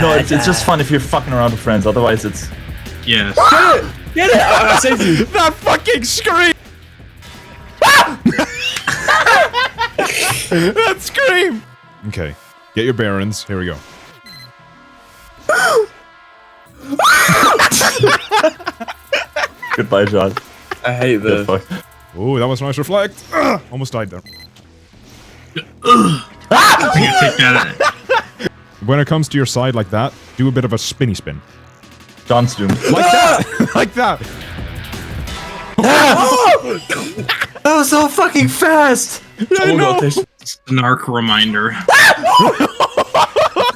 no, it's just fun if you're fucking around with friends. Otherwise, it's. Yes. Get it! Get it! I saved you. That fucking scream! That scream! Okay, get your bearings. Here we go. Goodbye, John. I hate this. Oh, that was a nice reflect. Almost died there. I can take that. When it comes to your side like that, do a bit of a spinny spin. John's doomed. Like that! Like that! That was so fucking fast! I know. Snark reminder.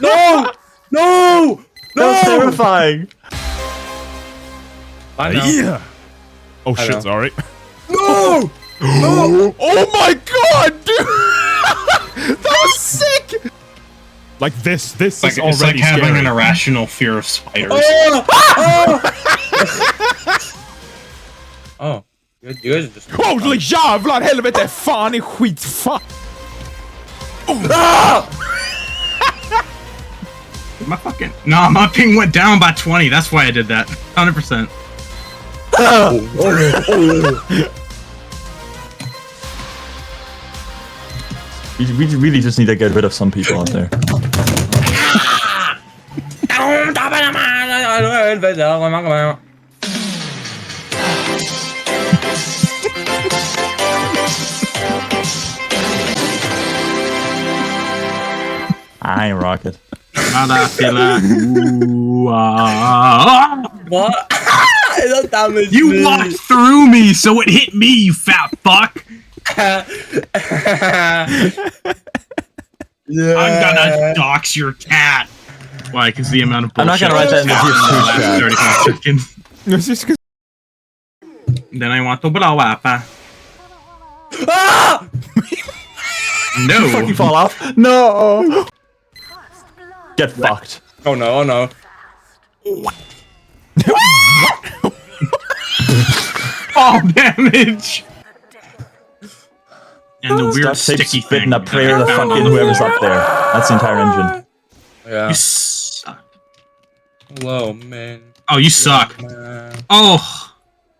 No! No! That was terrifying. I know. Yeah! Oh I shit, know. sorry. No! No! Oh my god, dude! That was sick! Like this is It's already like having scary. an irrational fear of spiders. Oh. You guys are just... Holy jävlar helvete! Fan i skit fan! My fucking... No, my ping went down by 20. That's why I did that. 100%. We really just need to get rid of some people out there. I ain't rocket. What? That damaged You me. walked through me, so it hit me, you fat fuck! Yeah. I'm gonna dox your cat! Why? Because the amount of I'm bullshit not gonna write that in the last TF2 chat. 35 seconds. It's just 'cause- Then I want to blow up. Ah! No! Fucking fall off. No! Get fucked. Oh no, oh no. Fall damage! And the weird Stop sticky spitting thing a prayer to that I found fucking on the whoever's floor. up there. That's the entire engine. Yeah. You suck. Hello, man. Oh, you suck. Man. Oh!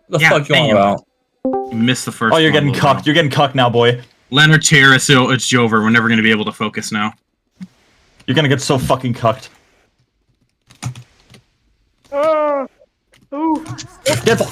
What the Yeah, fuck you on damn. about? You missed the first Oh, you're one, getting Lobo. cucked. You're getting cucked now, boy. Leonard Tier, it's Jover. We're never gonna be able to focus now. You're gonna get so fucking cucked. Get fucked!